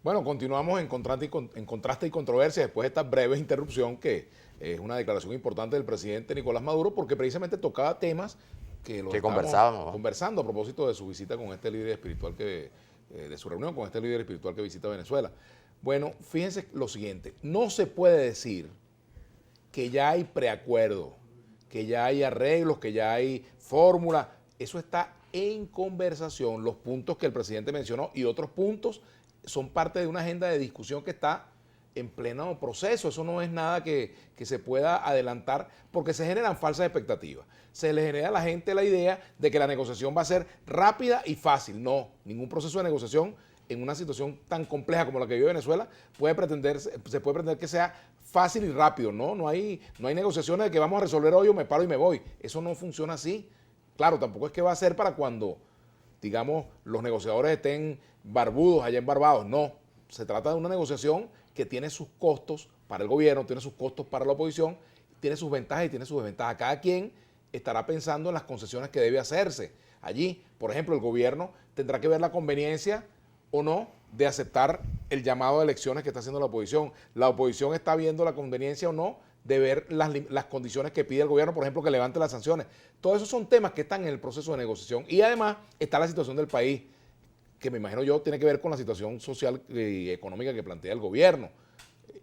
Bueno, continuamos en contraste y controversia después de esta breve interrupción que es una declaración importante del presidente Nicolás Maduro porque precisamente tocaba temas que los Que estábamos conversábamos, ¿no? conversando a propósito de su visita con este líder espiritual de su reunión con este líder espiritual que visita Venezuela. Bueno, fíjense lo siguiente, no se puede decir que ya hay preacuerdo, que ya hay arreglos, que ya hay fórmula, eso está en conversación, los puntos que el presidente mencionó y otros puntos son parte de una agenda de discusión que está en pleno proceso. Eso no es nada que se pueda adelantar porque se generan falsas expectativas. Se le genera a la gente la idea de que la negociación va a ser rápida y fácil. No, ningún proceso de negociación en una situación tan compleja como la que vive Venezuela se puede pretender que sea fácil y rápido. No hay negociaciones de que vamos a resolver hoy o me paro y me voy. Eso no funciona así. Claro, tampoco es que va a ser para cuando, digamos, los negociadores estén barbudos allá en Barbados. No, se trata de una negociación que tiene sus costos para el gobierno, tiene sus costos para la oposición, tiene sus ventajas y tiene sus desventajas. Cada quien estará pensando en las concesiones que debe hacerse. Allí, por ejemplo, el gobierno tendrá que ver la conveniencia o no de aceptar el llamado de elecciones que está haciendo la oposición. La oposición está viendo la conveniencia o no de ver las condiciones que pide el gobierno, por ejemplo, que levante las sanciones. Todos esos son temas que están en el proceso de negociación. Y además está la situación del país, que me imagino yo tiene que ver con la situación social y económica que plantea el gobierno.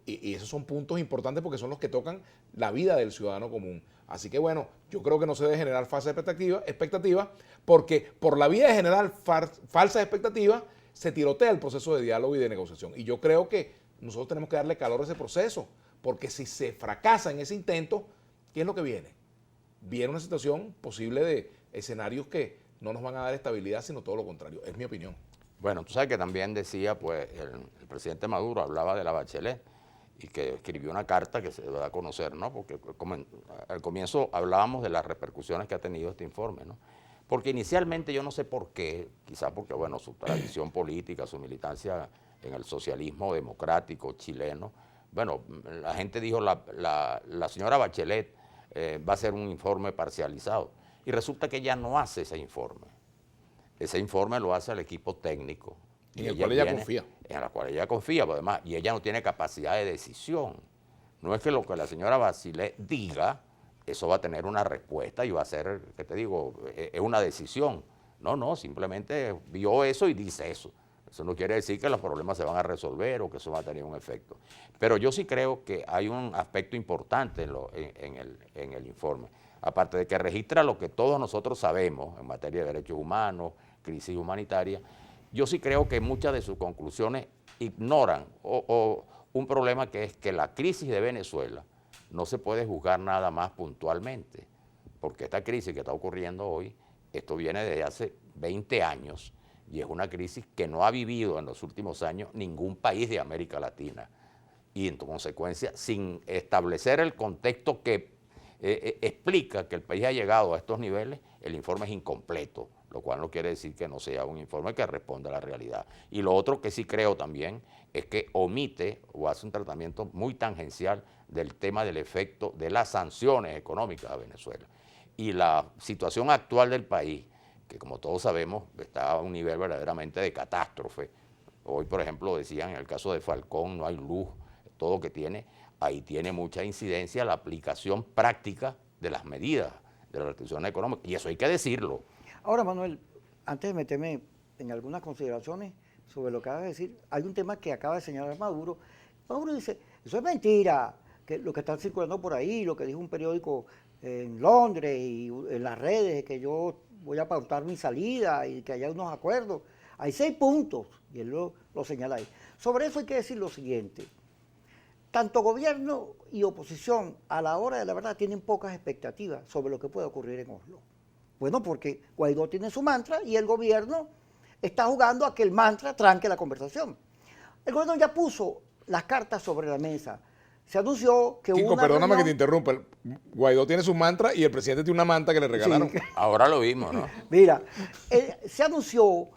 Y esos son puntos importantes porque son los que tocan la vida del ciudadano común. Así que bueno, yo creo que no se debe generar falsas expectativas porque por la vía de generar falsas expectativas se tirotea el proceso de diálogo y de negociación. Y yo creo que nosotros tenemos que darle calor a ese proceso, porque si se fracasa en ese intento, ¿qué es lo que viene? Viene una situación posible de escenarios que no nos van a dar estabilidad, sino todo lo contrario. Es mi opinión. Bueno, tú sabes que también decía, pues, el presidente Maduro hablaba de la Bachelet y que escribió una carta que se da a conocer, ¿no? Porque al comienzo hablábamos de las repercusiones que ha tenido este informe, ¿no? Porque inicialmente yo no sé por qué, quizás porque, bueno, su tradición política, su militancia en el socialismo democrático chileno, bueno, la gente dijo, la señora Bachelet va a hacer un informe parcializado. Y resulta que ella no hace ese informe. Ese informe lo hace el equipo técnico. En el cual ella confía. En la cual ella confía, pero además, y ella no tiene capacidad de decisión. No es que lo que la señora Bachelet diga, eso va a tener una respuesta y va a ser, ¿qué te digo?, es una decisión. No, simplemente vio eso y dice eso. Eso no quiere decir que los problemas se van a resolver o que eso va a tener un efecto. Pero yo sí creo que hay un aspecto importante en el informe. Aparte de que registra lo que todos nosotros sabemos en materia de derechos humanos, crisis humanitaria, yo sí creo que muchas de sus conclusiones ignoran un problema que es que la crisis de Venezuela no se puede juzgar nada más puntualmente, porque esta crisis que está ocurriendo hoy, esto viene desde hace 20 años y es una crisis que no ha vivido en los últimos años ningún país de América Latina. Y en consecuencia, sin establecer el contexto que explica que el país ha llegado a estos niveles, el informe es incompleto, lo cual no quiere decir que no sea un informe que responda a la realidad. Y lo otro que sí creo también es que omite o hace un tratamiento muy tangencial del tema del efecto de las sanciones económicas a Venezuela. Y la situación actual del país, que como todos sabemos está a un nivel verdaderamente de catástrofe. Hoy, por ejemplo, decían en el caso de Falcón, no hay luz, todo que tiene, ahí tiene mucha incidencia la aplicación práctica de las medidas de la restricción económica, y eso hay que decirlo. Ahora, Manuel, antes de meterme en algunas consideraciones sobre lo que acaba de decir, hay un tema que acaba de señalar Maduro. Maduro dice, eso es mentira, que lo que están circulando por ahí, lo que dijo un periódico en Londres y en las redes, que yo voy a pautar mi salida y que haya unos acuerdos. Hay 6 puntos, y él lo señala ahí. Sobre eso hay que decir lo siguiente. Tanto gobierno y oposición a la hora de la verdad tienen pocas expectativas sobre lo que puede ocurrir en Oslo. Bueno, porque Guaidó tiene su mantra y el gobierno está jugando a que el mantra tranque la conversación. El gobierno ya puso las cartas sobre la mesa. Se anunció que Kiko, hubo una perdóname que te reunión. interrumpa. Guaidó tiene su mantra y el presidente tiene una manta que le regalaron. Sí. Ahora lo vimos, ¿no? Mira, se anunció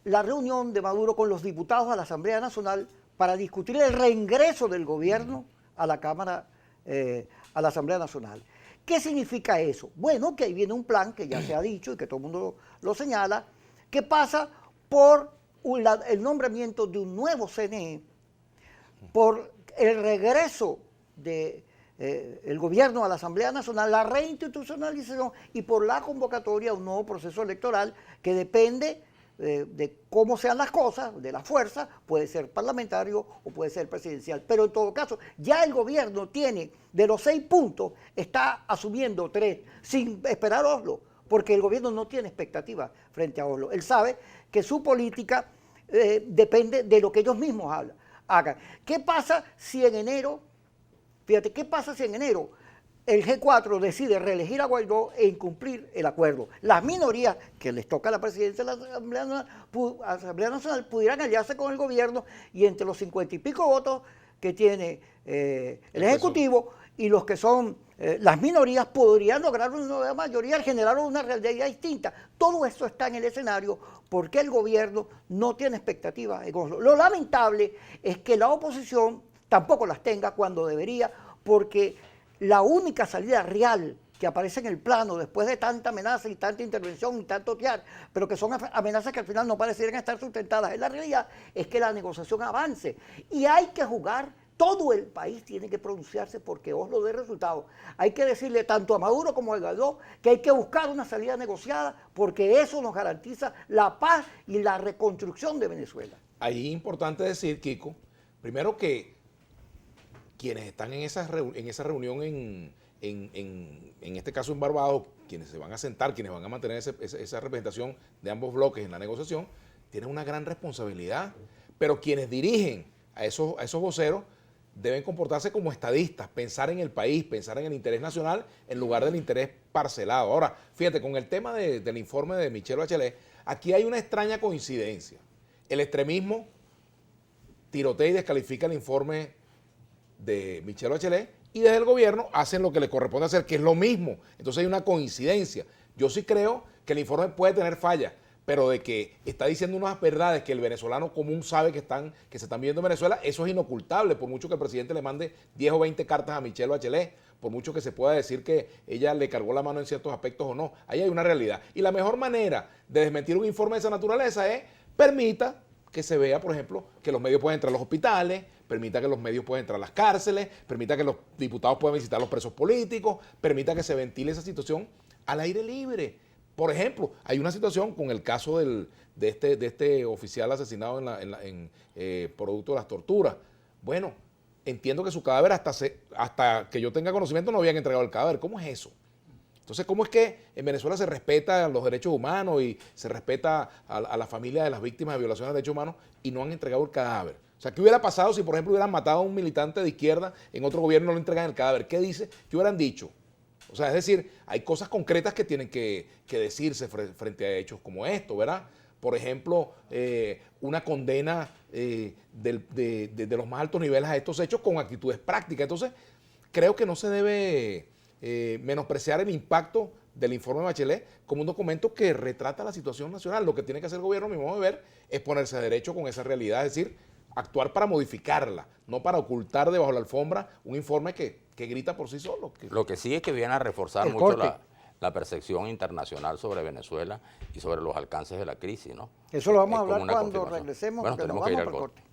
la reunión de Maduro con los diputados a la Asamblea Nacional para discutir el reingreso del gobierno a la Cámara, a la Asamblea Nacional. ¿Qué significa eso? Bueno, que ahí viene un plan que ya se ha dicho y que todo el mundo lo señala, que pasa por el nombramiento de un nuevo CNE por el regreso de el gobierno a la Asamblea Nacional, la reinstitucionalización y por la convocatoria a un nuevo proceso electoral que depende de cómo sean las cosas, de la fuerza, puede ser parlamentario o puede ser presidencial. Pero en todo caso, ya el gobierno tiene, de los 6 puntos, está asumiendo 3, sin esperar Oslo, porque el gobierno no tiene expectativa frente a Oslo. Él sabe que su política depende de lo que ellos mismos hagan. ¿Qué pasa si en enero, fíjate, qué pasa si en enero el G4 decide reelegir a Guaidó e incumplir el acuerdo? Las minorías que les toca a la presidencia de la Asamblea Nacional pudieran aliarse con el gobierno y entre los 50 y pico votos que tiene el Ejecutivo y los que son las minorías podrían lograr una nueva mayoría al generar una realidad distinta. Todo eso está en el escenario porque el gobierno no tiene expectativas en Oslo. Lo lamentable es que la oposición tampoco las tenga cuando debería, porque la única salida real que aparece en el plano después de tanta amenaza y tanta intervención y tanto tear, pero que son amenazas que al final no parecieran estar sustentadas en la realidad, es que la negociación avance. Y hay que jugar, todo el país tiene que pronunciarse porque Oslo dé resultados. Hay que decirle tanto a Maduro como a Guaidó que hay que buscar una salida negociada porque eso nos garantiza la paz y la reconstrucción de Venezuela. Ahí es importante decir, Kiko, primero que quienes están en esa reunión en este caso en Barbados, quienes se van a sentar, quienes van a mantener esa representación de ambos bloques en la negociación, tienen una gran responsabilidad. Pero quienes dirigen a esos voceros deben comportarse como estadistas, pensar en el país, pensar en el interés nacional en lugar del interés parcelado. Ahora, fíjate, con el tema del informe de Michelle Bachelet, aquí hay una extraña coincidencia. El extremismo tirotea y descalifica el informe de Michelle Bachelet y desde el gobierno hacen lo que les corresponde hacer, que es lo mismo. Entonces hay una coincidencia. Yo sí creo que el informe puede tener fallas, pero de que está diciendo unas verdades que el venezolano común sabe que se están viendo en Venezuela, eso es inocultable, por mucho que el presidente le mande 10 o 20 cartas a Michelle Bachelet, por mucho que se pueda decir que ella le cargó la mano en ciertos aspectos o no. Ahí hay una realidad. Y la mejor manera de desmentir un informe de esa naturaleza es permita que se vea, por ejemplo, que los medios pueden entrar a los hospitales, permita que los medios puedan entrar a las cárceles, permita que los diputados puedan visitar a los presos políticos, permita que se ventile esa situación al aire libre. Por ejemplo, hay una situación con el caso de este oficial asesinado producto de las torturas. Bueno, entiendo que su cadáver hasta que yo tenga conocimiento no habían entregado el cadáver. ¿Cómo es eso? Entonces, ¿cómo es que en Venezuela se respetan los derechos humanos y se respeta a la familia de las víctimas de violaciones de derechos humanos y no han entregado el cadáver? O sea, ¿qué hubiera pasado si, por ejemplo, hubieran matado a un militante de izquierda en otro gobierno y no le entregan el cadáver? ¿Qué dice? ¿Qué hubieran dicho? O sea, es decir, hay cosas concretas que tienen que decirse frente a hechos como esto, ¿verdad? Por ejemplo, una condena de los más altos niveles a estos hechos con actitudes prácticas. Entonces, creo que no se debe menospreciar el impacto del informe de Bachelet como un documento que retrata la situación nacional. Lo que tiene que hacer el gobierno, a mi modo de ver, es ponerse a derecho con esa realidad, es decir, actuar para modificarla, no para ocultar debajo de la alfombra un informe que grita por sí solo. Lo que sí es que viene a reforzar mucho la percepción internacional sobre Venezuela y sobre los alcances de la crisis, ¿no? Eso lo vamos a hablar cuando regresemos, bueno, porque nos tenemos que ir vamos al al corte. corte.